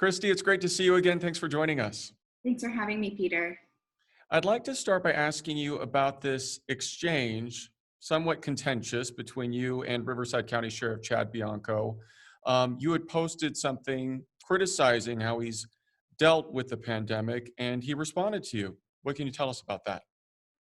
Christy, it's great to see you again. Thanks for joining us. Thanks for having me, Peter. I'd like to start by asking you about this exchange, somewhat contentious, between you and Riverside County Sheriff Chad Bianco. You had posted something criticizing how he's dealt with the pandemic, and he responded to you. What can you tell us about that?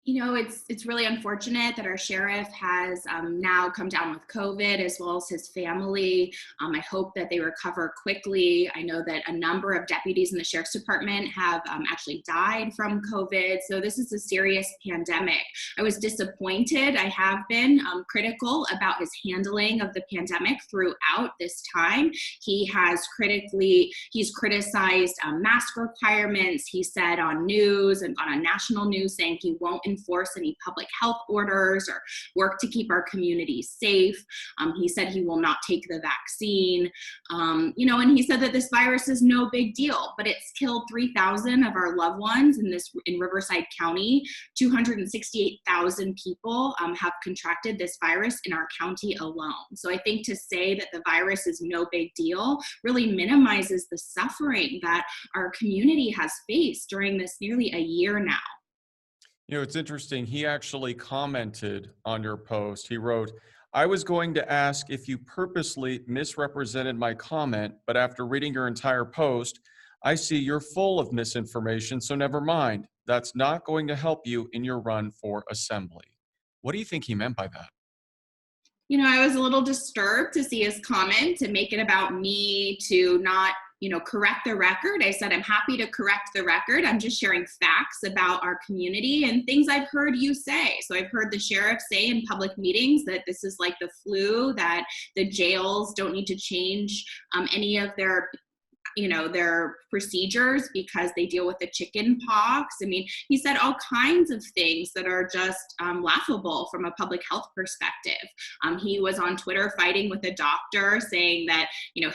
It's really unfortunate that our sheriff has now come down with COVID, as well as his family. I hope that they recover quickly. I know that a number of deputies in the sheriff's department have actually died from COVID. So this is a serious pandemic. I was disappointed. I have been critical about his handling of the pandemic throughout this time. He's criticized mask requirements. He said on news and on national news saying he won't enforce any public health orders or work to keep our community safe. He said he will not take the vaccine. And he said that this virus is no big deal, but it's killed 3,000 of our loved ones in Riverside County. 268,000 people have contracted this virus in our county alone. So I think to say that the virus is no big deal really minimizes the suffering that our community has faced during this nearly a year now. It's interesting. He actually commented on your post. He wrote, I was going to ask if you purposely misrepresented my comment, but after reading your entire post, I see you're full of misinformation, so never mind. That's not going to help you in your run for assembly. What do you think he meant by that? I was a little disturbed to see his comment to make it about me to not correct the record. I said, I'm happy to correct the record. I'm just sharing facts about our community and things I've heard you say. So I've heard the sheriff say in public meetings that this is like the flu, that the jails don't need to change any of their procedures because they deal with the chicken pox. I mean, he said all kinds of things that are just laughable from a public health perspective. He was on Twitter fighting with a doctor saying that,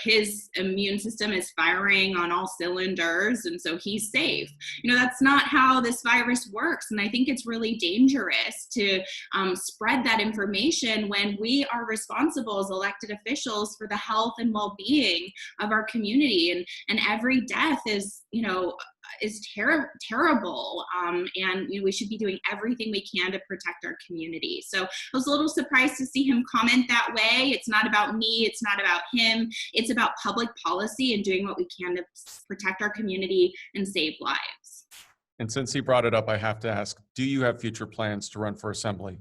his immune system is firing on all cylinders and so he's safe. That's not how this virus works. And I think it's really dangerous to spread that information when we are responsible as elected officials for the health and well-being of our community. And every death is terrible. And we should be doing everything we can to protect our community. So I was a little surprised to see him comment that way. It's not about me. It's not about him. It's about public policy and doing what we can to protect our community and save lives. And since he brought it up, I have to ask, do you have future plans to run for assembly?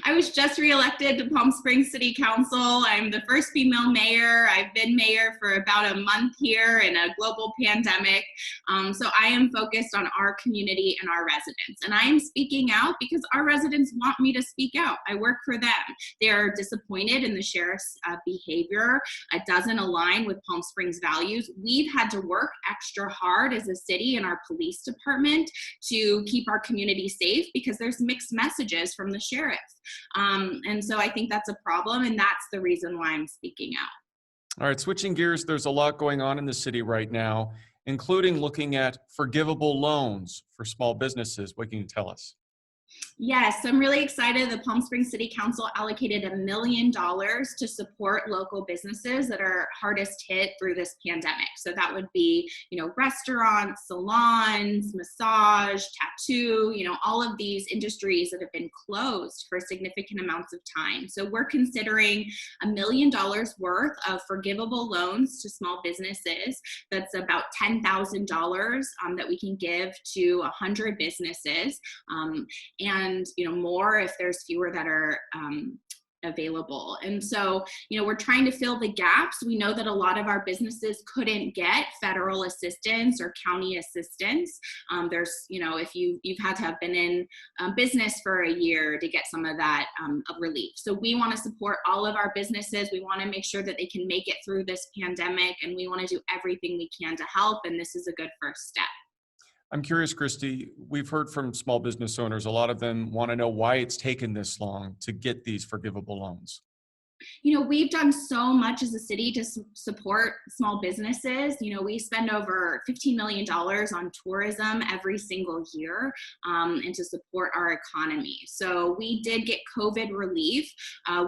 I was just reelected to Palm Springs City Council. I'm the first female mayor. I've been mayor for about a month here in a global pandemic. So I am focused on our community and our residents. And I am speaking out because our residents want me to speak out. I work for them. They're disappointed in the sheriff's behavior. It doesn't align with Palm Springs values. We've had to work extra hard as a city and our police department to keep our community safe because there's mixed messages from the sheriff. And so I think that's a problem, and that's the reason why I'm speaking out. All right, switching gears, there's a lot going on in the city right now, including looking at forgivable loans for small businesses. What can you tell us? Yes, I'm really excited. The Palm Springs City Council allocated $1 million to support local businesses that are hardest hit through this pandemic. So that would be, restaurants, salons, massage, tattoo, all of these industries that have been closed for significant amounts of time. So we're considering $1 million worth of forgivable loans to small businesses. That's about $10,000 that we can give to 100 businesses. And more if there's fewer that are available. And so, we're trying to fill the gaps. We know that a lot of our businesses couldn't get federal assistance or county assistance. If you've had to have been in business for a year to get some of that relief. So we want to support all of our businesses. We want to make sure that they can make it through this pandemic, and we want to do everything we can to help. And this is a good first step. I'm curious, Christy, we've heard from small business owners, a lot of them want to know why it's taken this long to get these forgivable loans. We've done so much as a city to support small businesses. We spend over $15 million on tourism every single year, and to support our economy. So we did get COVID relief.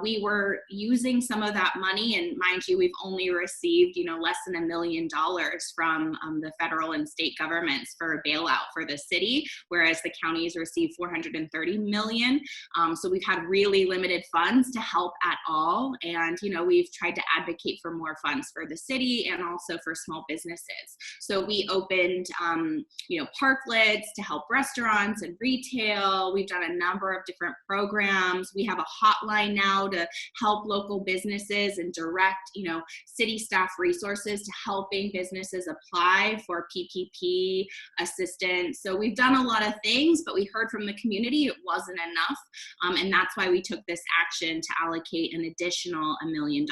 We were using some of that money, and mind you, we've only received, less than $1 million from the federal and state governments for a bailout for the city, whereas the counties received $430 million. So we've had really limited funds to help at all. And, we've tried to advocate for more funds for the city and also for small businesses. So we opened, parklets to help restaurants and retail. We've done a number of different programs. We have a hotline now to help local businesses and direct, city staff resources to helping businesses apply for PPP assistance. So we've done a lot of things, but we heard from the community it wasn't enough. And that's why we took this action to allocate an additional $1 million.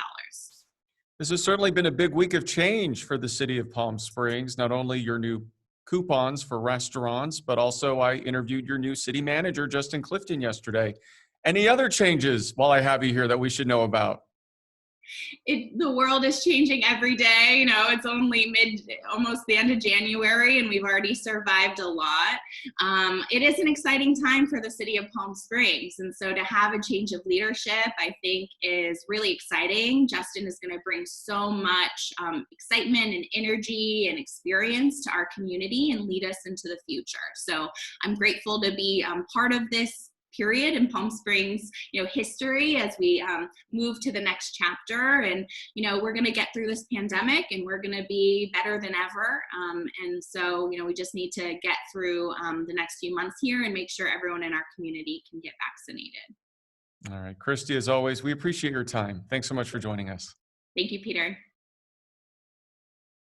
This has certainly been a big week of change for the city of Palm Springs, not only your new coupons for restaurants, but also I interviewed your new city manager, Justin Clifton, yesterday. Any other changes while I have you here that we should know about? The world is changing every day. It's only almost the end of January, and we've already survived a lot. It is an exciting time for the city of Palm Springs. And so to have a change of leadership, I think is really exciting. Justin is going to bring so much excitement and energy and experience to our community and lead us into the future. So I'm grateful to be part of this period in Palm Springs, history as we move to the next chapter. And, we're going to get through this pandemic and we're going to be better than ever. And so, we just need to get through the next few months here and make sure everyone in our community can get vaccinated. All right, Christy, as always, we appreciate your time. Thanks so much for joining us. Thank you, Peter.